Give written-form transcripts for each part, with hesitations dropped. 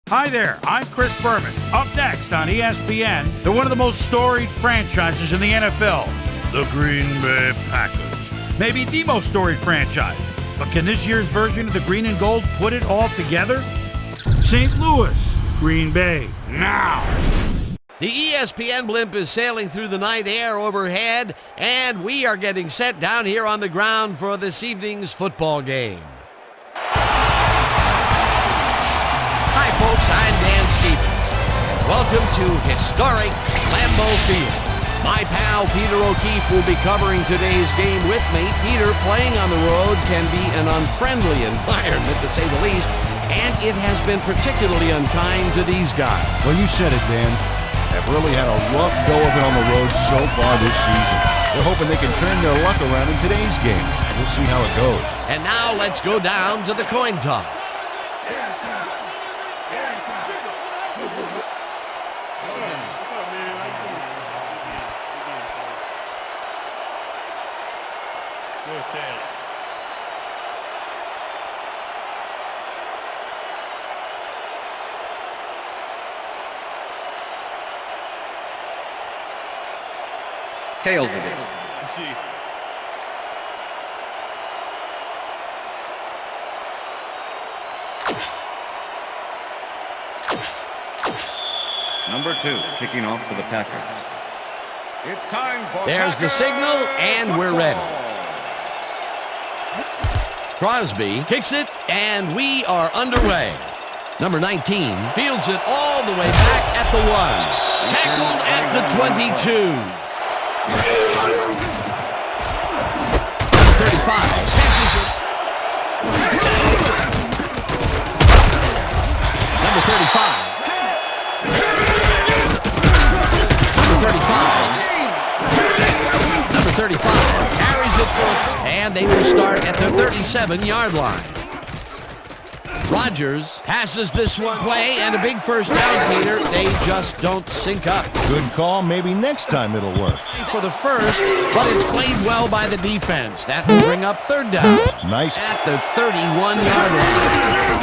Hi there, I'm Chris Berman. Up next on ESPN, they're one of the most storied franchises in the NFL, the Green Bay Packers. Maybe the most storied franchise. But can this year's version of the green and gold put it all together? St. Louis, Green Bay, now. The ESPN blimp is sailing through the night air overhead, and we are getting set down here on the ground for this evening's football game. Hi folks, I'm Dan Stevens. Welcome to historic Lambeau Field. My pal Peter O'Keefe will be covering today's game with me. Peter, playing on the road can be an unfriendly environment to say the least, and it has been particularly unkind to these guys. Well, you said it, Dan. Have really had a rough go of it on the road so far this season. They're hoping they can turn their luck around in today's game. We'll see how it goes. And now let's go down to the coin toss. Tails it is. Number 2, kicking off for the Packers. It's time for There's the signal, and we're ready. Crosby kicks it, and we are underway. Number 19 fields it all the way back at the 1. Tackled at the 22. 35 catches it. Number 35. Number 35 carries it forth, and they will start at the 37-yard line. Rodgers passes this one play, and a big first down, Peter. They just don't sync up. Good call. Maybe next time it'll work. For the first, but it's played well by the defense. That will bring up third down. Nice. At the 31-yard line.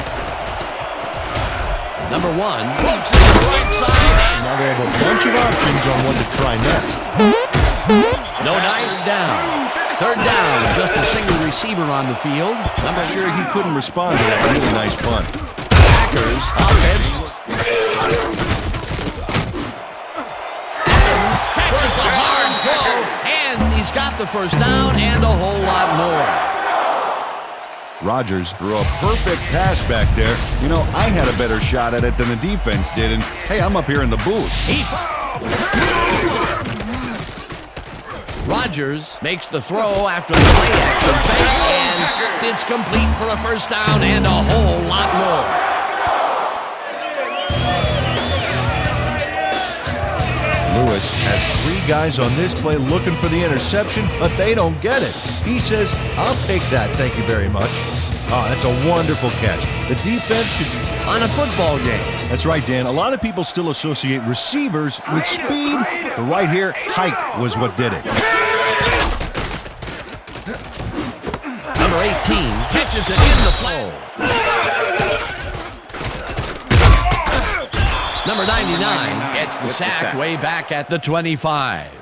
Number 1 floats it to the right side. Now they have a bunch of options on what to try next. No nice down. Third down, just a single receiver on the field. I'm sure he couldn't respond to that really nice punt. Packers offense. Adams catches the hard throw, and he's got the first down and a whole lot more. Rodgers threw a perfect pass back there. You know, I had a better shot at it than the defense did, and hey, I'm up here in the booth. Rodgers makes the throw after the play-action fake, and it's complete for a first down and a whole lot more. Lewis has 3 guys on this play looking for the interception, but they don't get it. He says, I'll take that, thank you very much. Oh, that's a wonderful catch. The defense should be on a football game. That's right, Dan. A lot of people still associate receivers with speed, but right here, height was what did it. Number 18 catches it in the flow. Number 99 gets the sack way back at the 25.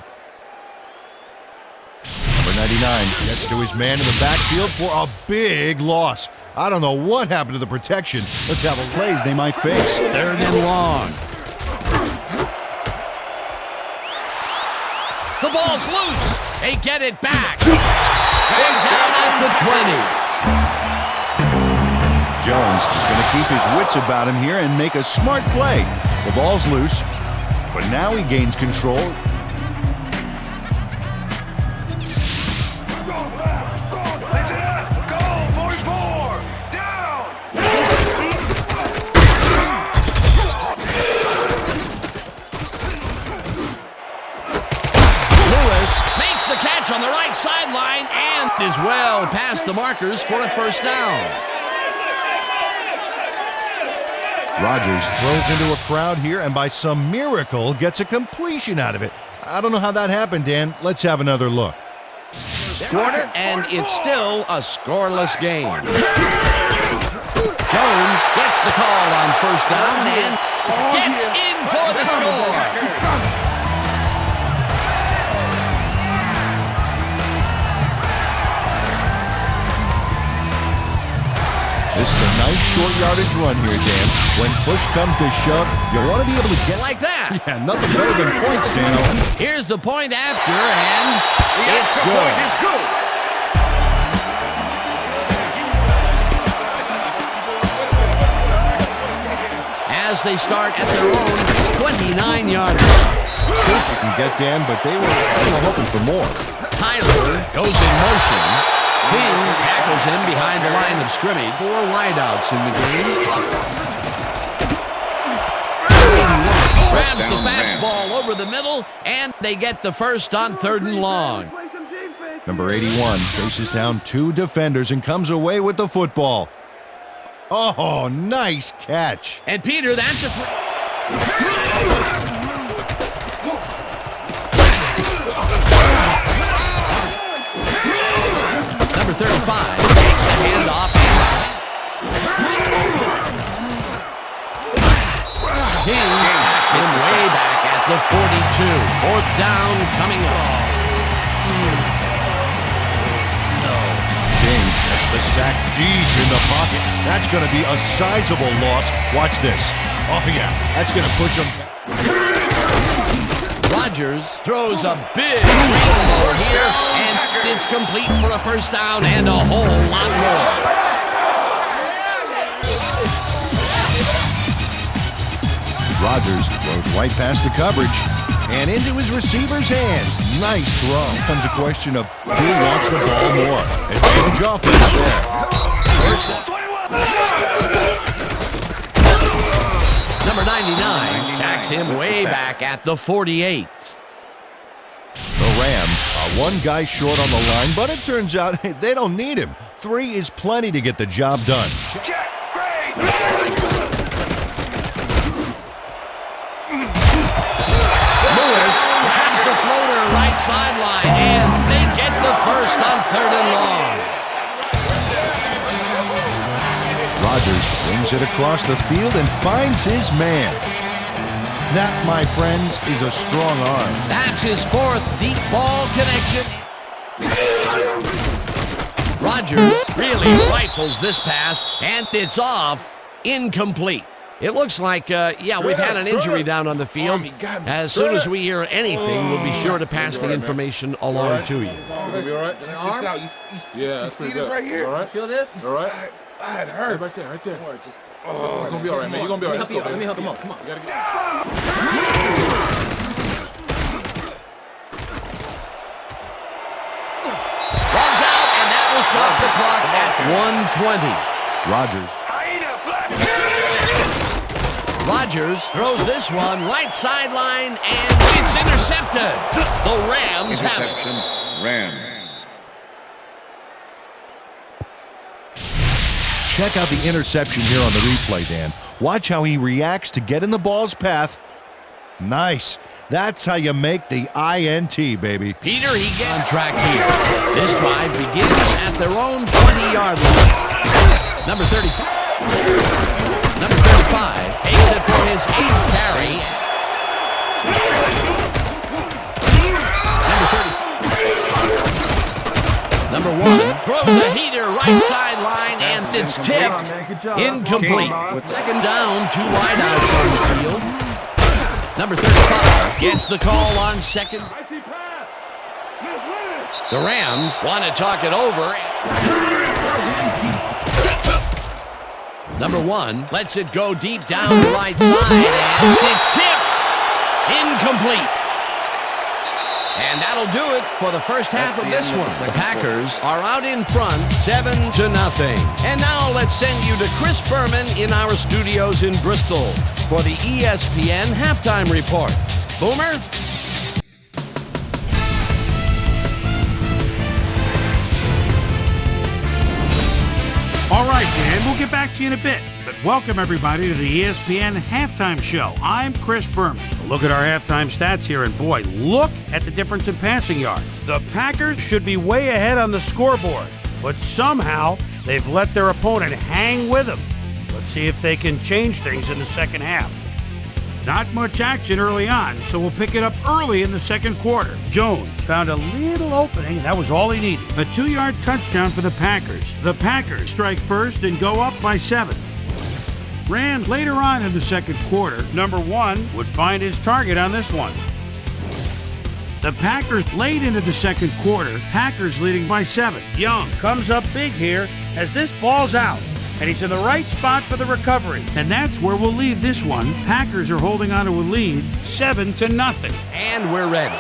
Number 99 gets to his man in the backfield for a big loss. I don't know what happened to the protection. Let's have a plays they might face. Third and long. The ball's loose. They get it back. He's down at the 20. Jones is going to keep his wits about him here and make a smart play. The ball's loose, but now he gains control. On the right sideline and is well past the markers for a first down. Rodgers throws into a crowd here and by some miracle gets a completion out of it. I don't know how that happened, Dan. Let's have another look. Quarter, and it's still a scoreless game. Jones gets the call on first down and gets in for the score. This is a nice short yardage run here, Dan. When push comes to shove, you want to be able to get Like that. Yeah, nothing better than points, Dano. Here's the point after, and it's The good. point is good. As they start at their own 29-yard line. Good you can get, Dan, but they were hoping for more. Tyler goes in motion. King tackles him behind the line of scrimmage. 4 wideouts in the game. Grabs the fastball over the middle, and they get the first on 3rd and long. Number 81 faces down 2 defenders and comes away with the football. Oh, nice catch. And Peter, that's a... Number 35 takes the handoff and King sacks him way back at the 42. 4th down coming up. King gets the sack deep in the pocket. That's going to be a sizable loss. Watch this. Oh, yeah, that's going to push him. Rodgers throws a big rainbow here, and it's complete for a first down and a whole lot more. Rodgers throws right past the coverage and into his receiver's hands. Nice throw. Comes a question of who wants the ball more. Advantage offense there. First one. Number 99 sacks him way back at the 48. The Rams are 1 guy short on the line, but it turns out they don't need him. 3 is plenty to get the job done. Lewis grabs the floater right sideline, and they get the first on 3rd and long. Rodgers brings it across the field and finds his man. That, my friends, is a strong arm. That's his 4th deep ball connection. Rodgers really rifles this pass, and it's off, incomplete. It looks like, we've had an injury down on the field. As soon as we hear anything, we'll be sure to pass the information along to you. Gonna be all right. Check this out. You see this right here? All right. Feel this? All right. It hurts. Right there. You're gonna be all right, man. You're gonna be all right. Let me help you. Come on. You gotta get... Runs out, and that will stop the clock at 1:20. Rodgers throws this one right sideline, and it's intercepted. The Rams have it. Interception, Rams. Check out the interception here on the replay, Dan. Watch how he reacts to get in the ball's path. Nice. That's how you make the INT, baby. Peter, he gets on track here. This drive begins at their own 20-yard line. Number 35 takes it for his 8th carry. Number 1 throws a heater right sideline, and it's tipped. Incomplete. With 2nd down, 2 wideouts on the field. Number 35 gets the call on 2nd. The Rams want to talk it over. Number 1 lets it go deep down the right side, and it's tipped. Incomplete. And that'll do it for the first half of this one. The Packers are out in front, 7-0. And now let's send you to Chris Berman in our studios in Bristol for the ESPN Halftime Report. Boomer? All right, Dan, we'll get back to you in a bit. But welcome, everybody, to the ESPN Halftime Show. I'm Chris Berman. Look at our halftime stats here, and boy, look at the difference in passing yards. The Packers should be way ahead on the scoreboard, but somehow they've let their opponent hang with them. Let's see if they can change things in the second half. Not much action early on, so we'll pick it up early in the second quarter. Jones found a little opening, and that was all he needed. A 2-yard touchdown for the Packers. The Packers strike first and go up by 7. Rams later on in the second quarter, number 1 would find his target on this one. The Packers late into the second quarter, Packers leading by 7. Young comes up big here as this ball's out, and he's in the right spot for the recovery. And that's where we'll leave this one. Packers are holding on to a lead, 7-0. And we're ready.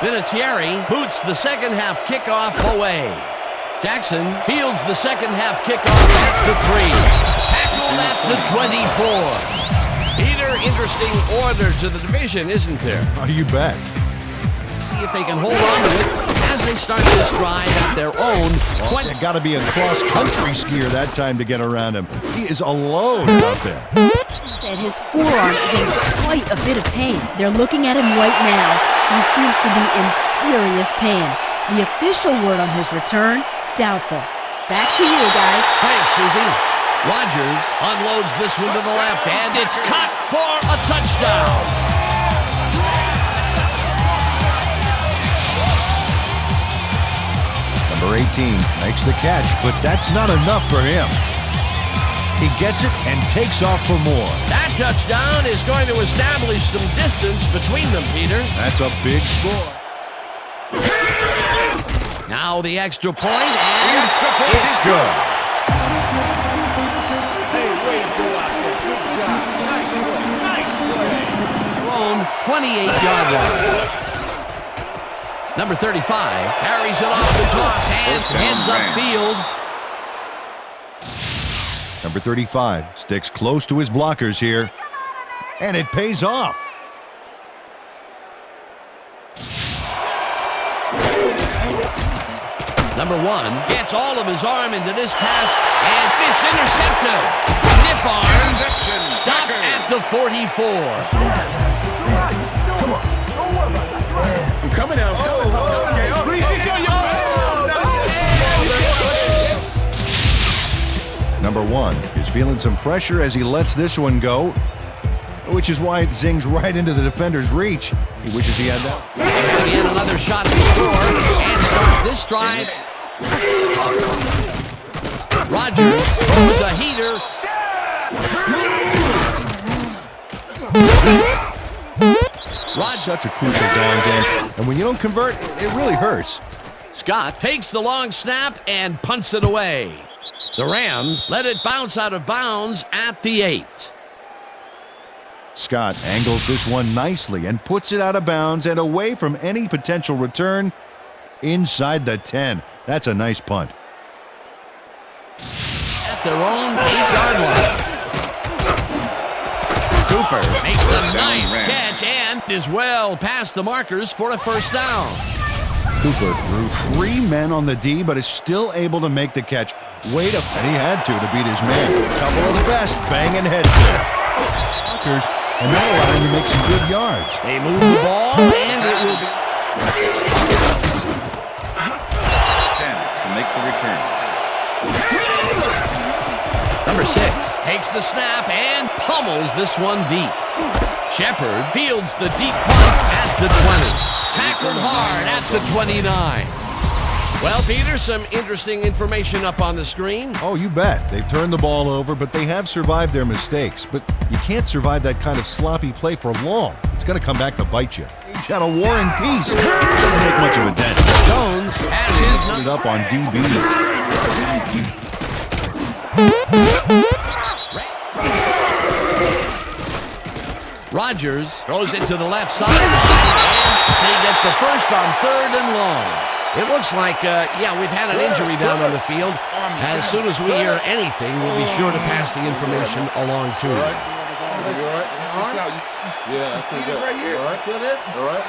Vinatieri boots the second half kickoff away. Jackson fields the second half kickoff at the 3. Tackled at the 24. Peter, interesting order to the division, isn't there? Oh, you bet. See if they can hold on to it as they start this drive at their own. Well, got to be a cross-country skier that time to get around him. He is alone out there. Said his forearm is in quite a bit of pain. They're looking at him right now. He seems to be in serious pain. The official word on his return, doubtful. Back to you, guys. Thanks, Susie. Rodgers unloads this one to the left, and it's caught for a touchdown. Number 18 makes the catch, but that's not enough for him. He gets it and takes off for more. That touchdown is going to establish some distance between them, Peter. That's a big score. Now the extra point, and it's good. Thrown 28-yard line. Number 35 carries it off the toss and heads upfield. Number 35 sticks close to his blockers here, and it pays off. Number 1 gets all of his arm into this pass, and it's intercepted. Stiff arms, stopped at the 44. I'm coming out. Number 1 is feeling some pressure as he lets this one go, which is why it zings right into the defender's reach. He wishes he had that. Again, another shot to score, and starts this drive. Rodgers throws a heater. Such a crucial down game, and when you don't convert, it really hurts. Scott takes the long snap and punts it away. The Rams let it bounce out of bounds at the 8. Scott angles this one nicely and puts it out of bounds and away from any potential return inside the 10. That's a nice punt. At their own 8-yard line. Cooper makes the nice catch and is well past the markers for a first down. Cooper threw 3 men on the D, but is still able to make the catch. And he had to beat his man. A couple of the best banging heads there. And that allowed him to make some good yards. They move the ball, and it will be 10 to make the return. Number 6 takes the snap and pummels this one deep. Shepard fields the deep punt at the 20. Tackled hard at the 29. Well, Peter, some interesting information up on the screen. Oh, you bet. They've turned the ball over, but they have survived their mistakes. But you can't survive that kind of sloppy play for long. It's going to come back to bite you. Each had a war and peace. Doesn't make much of a dent. Jones has his Put it up on DBs. Rodgers throws it to the left sideline, and they get the first on 3rd and long. It looks like, we've had an injury down on the field. As soon as we hear anything, we'll be sure to pass the information along to you. You all right? Yeah, that's pretty good. Right here. All right. Feel this? All right.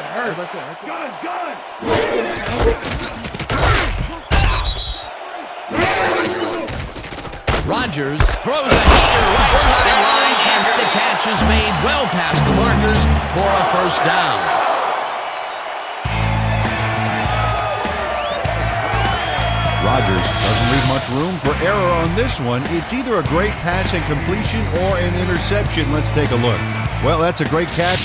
It hurts. Gun! Rodgers throws a heater right sideline, and the catch is made well past the markers for a first down. Rodgers doesn't leave much room for error on this one. It's either a great pass and completion or an interception. Let's take a look. Well, that's a great catch.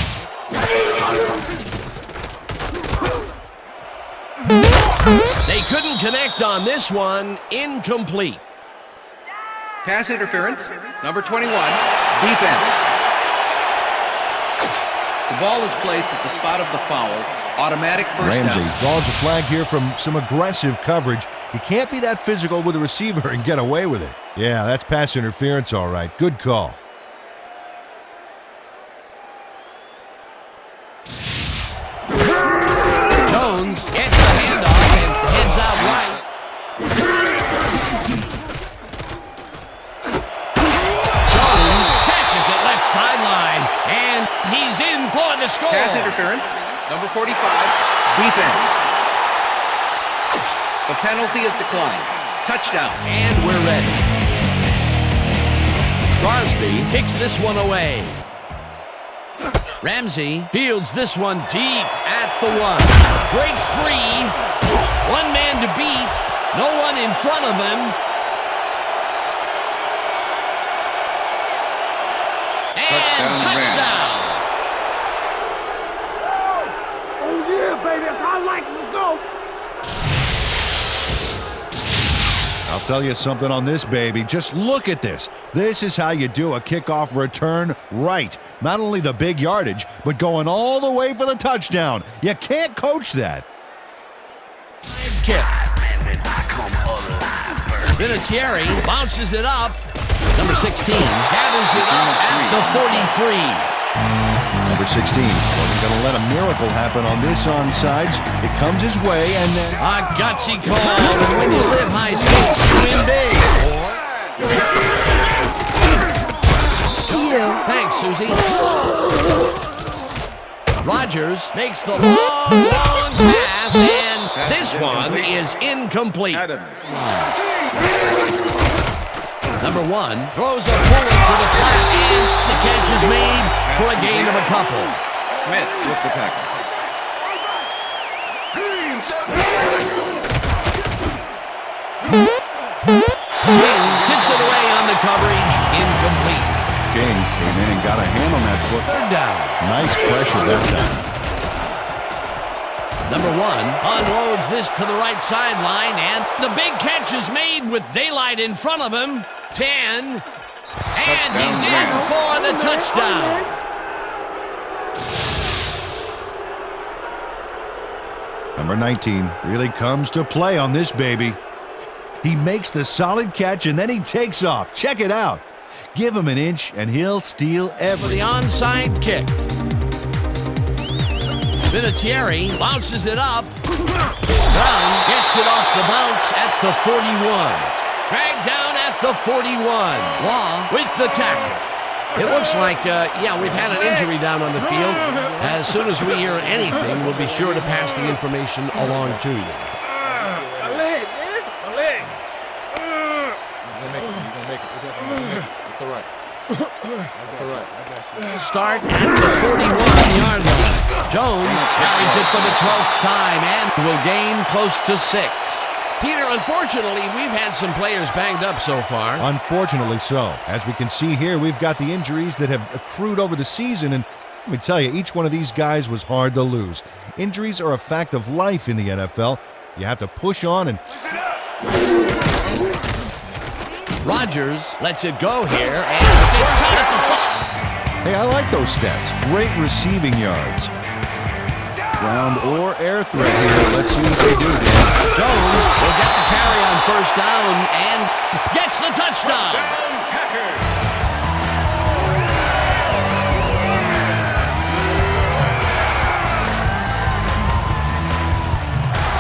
They couldn't connect on this one. Incomplete. Pass interference, number 21, defense. The ball is placed at the spot of the foul. Automatic first down. Ramsey draws a flag here from some aggressive coverage. You can't be that physical with a receiver and get away with it. Yeah, that's pass interference, all right. Good call. Jones gets the handoff and heads out right. Jones catches it left sideline, and he's in for the score. Pass interference, number 45, defense. The penalty is declined. Touchdown. And we're ready. Crosby kicks this one away. Ramsey fields this one deep at the 1. Breaks free. One man to beat. No one in front of him. And touchdown. Oh, yeah, baby. I like it. Let's go. I'll tell you something on this, baby. Just look at this. This is how you do a kickoff return right. Not only the big yardage, but going all the way for the touchdown. You can't coach that. Kick. Vinatieri bounces it up. Number 16 gathers it up at the 43. Number 16 wasn't going to let a miracle happen on this onside. It comes his way, and then A gutsy call. And when you live high stakes, you win big. Thanks, Susie. Rodgers makes the long pass, and this one is incomplete. Number 1 throws a bullet to the flat, and the catch is made for a gain of a couple. Smith with the tackle. King tips it away on the coverage. Incomplete. King came in and got a hand on that foot. 3rd down. Nice pressure that time. Number 1 unloads this to the right sideline, and the big catch is made with daylight in front of him. 10, and he's in for the touchdown. Number 19 really comes to play on this baby. He makes the solid catch, and then he takes off. Check it out. Give him an inch, and he'll steal For every. the onside kick. Vinatieri bounces it up. Brown gets it off the bounce at the 41. Dragged down at the 41. Law with the tackle. It looks like, we've had an injury down on the field. As soon as we hear anything, we'll be sure to pass the information along to you. My leg, man. My leg. You're gonna make it. It's all right. It's all right. I got you. Start at the 41-yard line. Jones carries it for the 12th time and will gain close to 6. Peter, unfortunately, we've had some players banged up so far. Unfortunately so. As we can see here, we've got the injuries that have accrued over the season, and let me tell you, each one of these guys was hard to lose. Injuries are a fact of life in the NFL. You have to push on and... Rodgers lets it go here, and it's caught at the... Hey, I like those stats. Great receiving yards. Ground or air threat here. Let's see what they do, Dan. Jones will get the carry on 1st down and gets the touchdown.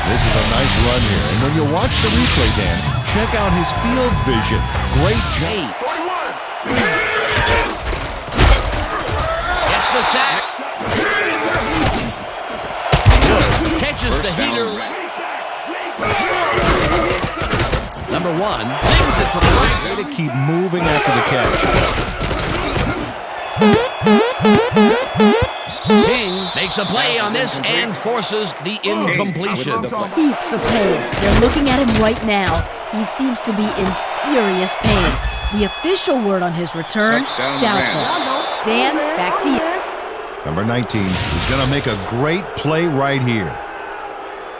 This is a nice run here. And when you watch the replay, Dan, check out his field vision. Great job. 8. Gets the sack. Catches the heater. Number 1 sings it to the right. Way to keep moving after the catch. King Makes a play on this and forces the incompletion. Heaps of pain. They're looking at him right now. He seems to be in serious pain. The official word on his return, doubtful. Dan, back to you. Number 19 is going to make a great play right here.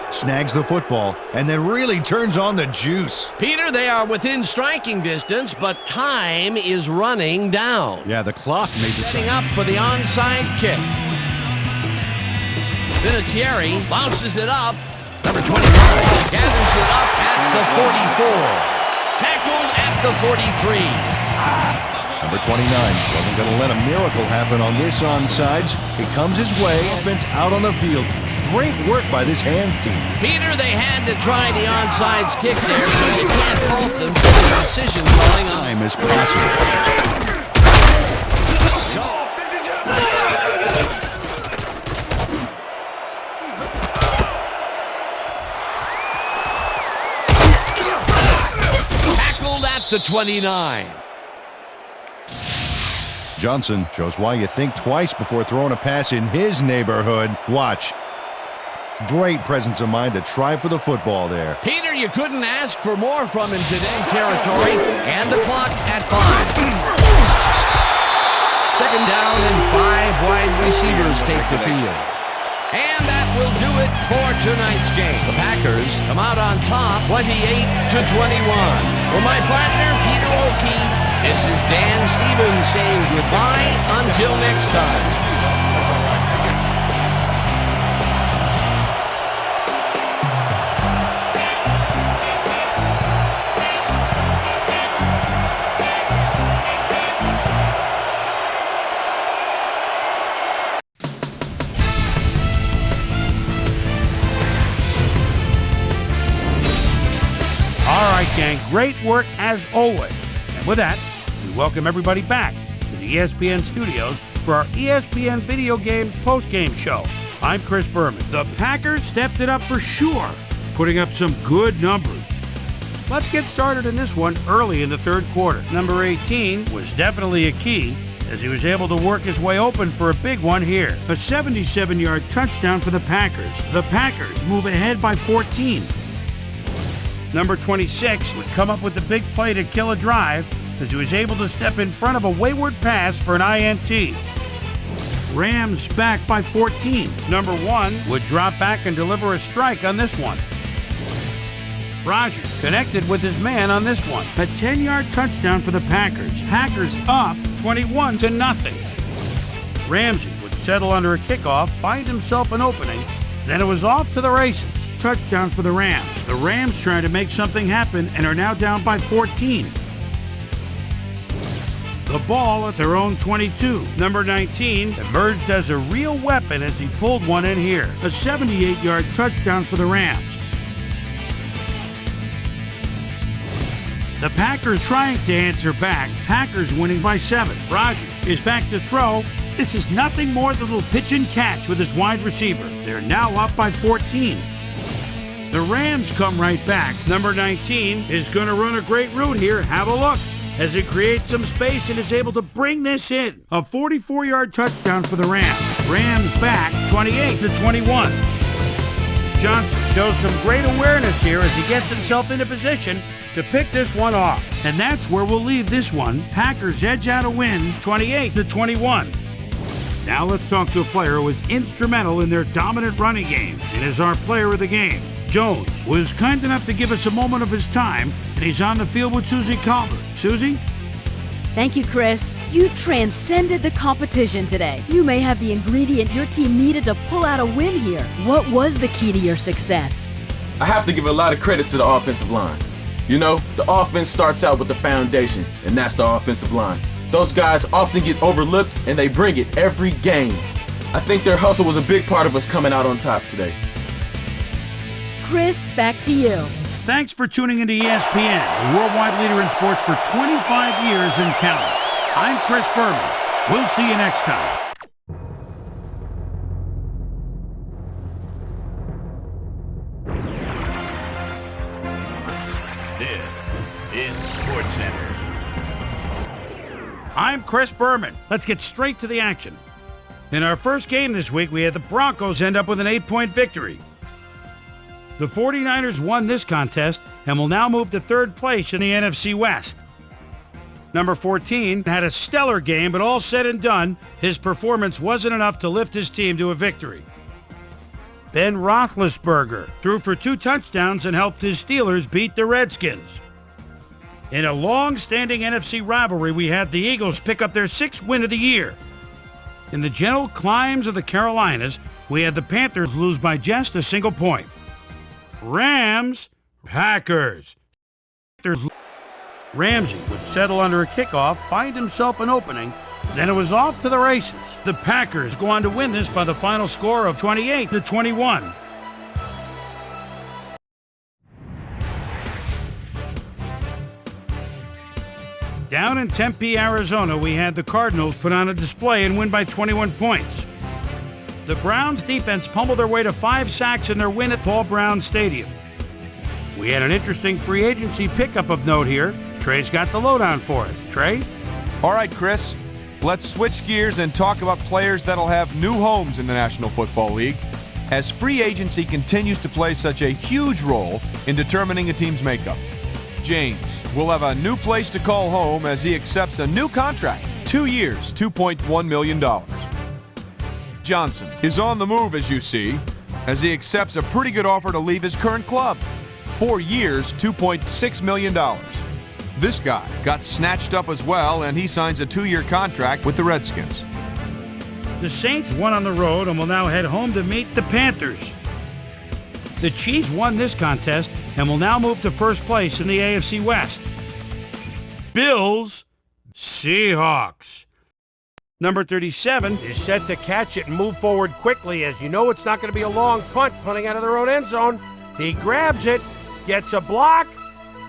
Snags the football and then really turns on the juice. Peter, they are within striking distance, but time is running down. Yeah, the clock made the Setting up for the onside kick. Vinatieri bounces it up. Number 21 gathers it up at the 44. Tackled at the 43. Number 29 wasn't going to let a miracle happen on this онsides. It comes his way, offense out on the field. Great work by this hands team. Peter, they had to try the onside kick there, so you can't fault them for the decision calling on Time as possible. Tackled at the 29. Johnson shows why you think twice before throwing a pass in his neighborhood. Watch. Great presence of mind to try for the football there. Peter, you couldn't ask for more from him today. Territory and the clock at 5. Second down and 5 wide receivers take the field. And that will do it for tonight's game. The Packers come out on top 28-21. For my partner, Peter O'Keefe, this is Dan Stevens saying goodbye until next time. All right, gang, great work as always. And with that, we welcome everybody back to the ESPN studios for our ESPN Video Games post-game show. I'm Chris Berman. The Packers stepped it up for sure, putting up some good numbers. Let's get started in this one early in the third quarter. Number 18 was definitely a key as he was able to work his way open for a big one here. A 77-yard touchdown for the Packers. The Packers move ahead by 14. Number 26 would come up with the big play to kill a drive as he was able to step in front of a wayward pass for an INT. Rams back by 14. Number 1 would drop back and deliver a strike on this one. Rodgers connected with his man on this one. A 10-yard touchdown for the Packers. Packers up 21-0. Ramsey would settle under a kickoff, find himself an opening, then it was off to the races. Touchdown for the Rams. The Rams trying to make something happen and are now down by 14. The ball at their own 22. Number 19 emerged as a real weapon as he pulled one in here. A 78-yard touchdown for the Rams. The Packers trying to answer back. Packers winning by 7. Rodgers is back to throw. This is nothing more than a little pitch and catch with his wide receiver. They're now up by 14. The Rams come right back. Number 19 is going to run a great route here. Have a look as it creates some space and is able to bring this in. A 44-yard touchdown for the Rams. Rams back 28-21. Johnson shows some great awareness here as he gets himself into position to pick this one off. And that's where we'll leave this one. Packers edge out a win 28-21. Now let's talk to a player who was instrumental in their dominant running game and is our player of the game. Jones was kind enough to give us a moment of his time, and he's on the field with Susie Calvert. Susie? Thank you, Chris. You transcended the competition today. You may have the ingredient your team needed to pull out a win here. What was the key to your success? I have to give a lot of credit to the offensive line. You know, the offense starts out with the foundation, and that's the offensive line. Those guys often get overlooked, and they bring it every game. I think their hustle was a big part of us coming out on top today. Chris, back to you. Thanks for tuning into ESPN, the worldwide leader in sports for 25 years and counting. I'm Chris Berman. We'll see you next time. This is SportsCenter. I'm Chris Berman. Let's get straight to the action. In our first game this week, we had the Broncos end up with an 8-point victory. The 49ers won this contest and will now move to third place in the NFC West. Number 14 had a stellar game, but all said and done, his performance wasn't enough to lift his team to a victory. Ben Roethlisberger threw for 2 touchdowns and helped his Steelers beat the Redskins. In a long-standing NFC rivalry, we had the Eagles pick up their 6th win of the year. In the gentle climes of the Carolinas, we had the Panthers lose by just a single point. Rams, Packers. Ramsey would settle under a kickoff, find himself an opening, then it was off to the races. The Packers go on to win this by the final score of 28-21. Down in Tempe, Arizona, we had the Cardinals put on a display and win by 21 points. The Browns defense pummeled their way to 5 sacks in their win at Paul Brown Stadium. We had an interesting free agency pickup of note here. Trey's got the lowdown for us. Trey? All right, Chris. Let's switch gears and talk about players that'll have new homes in the National Football League, as free agency continues to play such a huge role in determining a team's makeup. James will have a new place to call home as he accepts a new contract, 2 years, $2.1 million. Johnson is on the move, as you see, as he accepts a pretty good offer to leave his current club, 4 years, $2.6 million. This guy got snatched up as well, and he signs a 2-year contract with the Redskins. The Saints won on the road and will now head home to meet the Panthers. The Chiefs won this contest and will now move to first place in the AFC West. Bills, Seahawks. Number 37 is set to catch it and move forward quickly, as you know it's not going to be a long punt punting out of their own end zone. He grabs it, gets a block,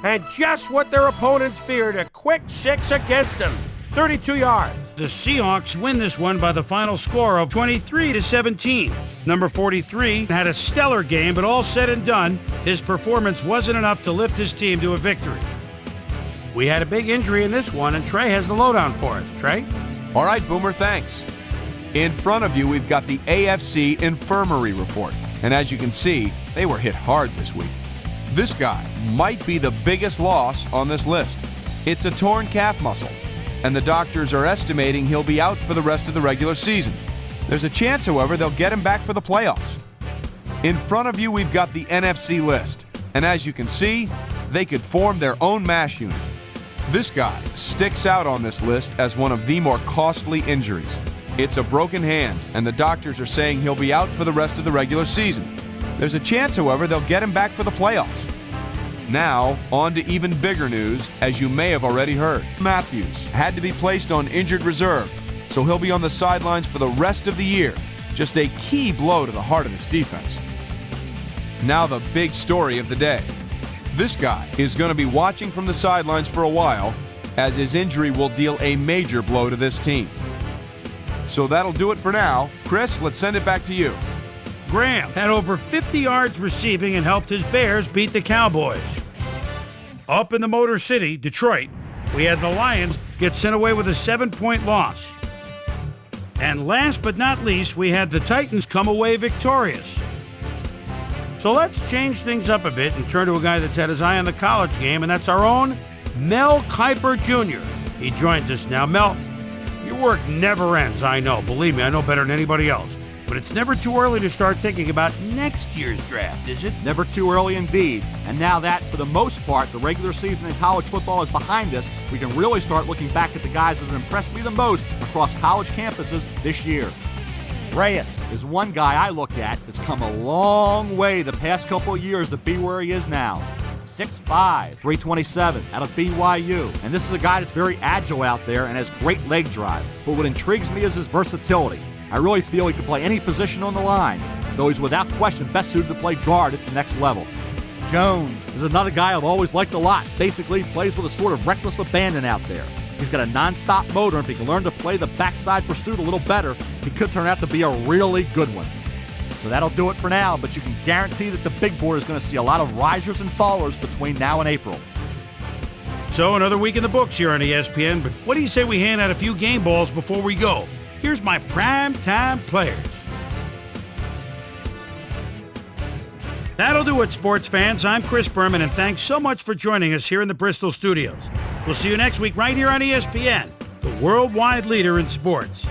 and just what their opponents feared, a quick 6 against them, 32 yards. The Seahawks win this one by the final score of 23-17. Number 43 had a stellar game, but all said and done, his performance wasn't enough to lift his team to a victory. We had a big injury in this one, and Trey has the lowdown for us. Trey? All right, Boomer, thanks. In front of you, we've got the AFC Infirmary Report. And as you can see, they were hit hard this week. This guy might be the biggest loss on this list. It's a torn calf muscle, and the doctors are estimating he'll be out for the rest of the regular season. There's a chance, however, they'll get him back for the playoffs. In front of you, we've got the NFC list, and as you can see, they could form their own MASH unit. This guy sticks out on this list as one of the more costly injuries. It's a broken hand, and the doctors are saying he'll be out for the rest of the regular season. There's a chance, however, they'll get him back for the playoffs. Now, on to even bigger news, as you may have already heard. Matthews had to be placed on injured reserve, so he'll be on the sidelines for the rest of the year. Just a key blow to the heart of this defense. Now the big story of the day. This guy is going to be watching from the sidelines for a while, as his injury will deal a major blow to this team. So that'll do it for now. Chris, let's send it back to you. Graham had over 50 yards receiving and helped his Bears beat the Cowboys. Up in the Motor City, Detroit, we had the Lions get sent away with a 7-point loss. And last but not least, we had the Titans come away victorious. So let's change things up a bit and turn to a guy that's had his eye on the college game, and that's our own Mel Kiper Jr. He joins us now. Mel, your work never ends, I know. Believe me, I know better than anybody else. But it's never too early to start thinking about next year's draft, is it? Never too early indeed. And now that, for the most part, the regular season in college football is behind us, we can really start looking back at the guys that have impressed me the most across college campuses this year. Reyes is one guy I look at that's come a long way the past couple of years to be where he is now. 6'5", 327 out of BYU. And this is a guy that's very agile out there and has great leg drive. But what intrigues me is his versatility. I really feel he could play any position on the line, though he's without question best suited to play guard at the next level. Jones is another guy I've always liked a lot. Basically, he plays with a sort of reckless abandon out there. He's got a non-stop motor, and if he can learn to play the backside pursuit a little better, he could turn out to be a really good one. So that'll do it for now, but you can guarantee that the big board is going to see a lot of risers and fallers between now and April. So another week in the books here on ESPN, but what do you say we hand out a few game balls before we go? here's my primetime players. That'll do it, sports fans. I'm Chris Berman, and thanks so much for joining us here in the Bristol studios. We'll see you next week right here on ESPN, the worldwide leader in sports.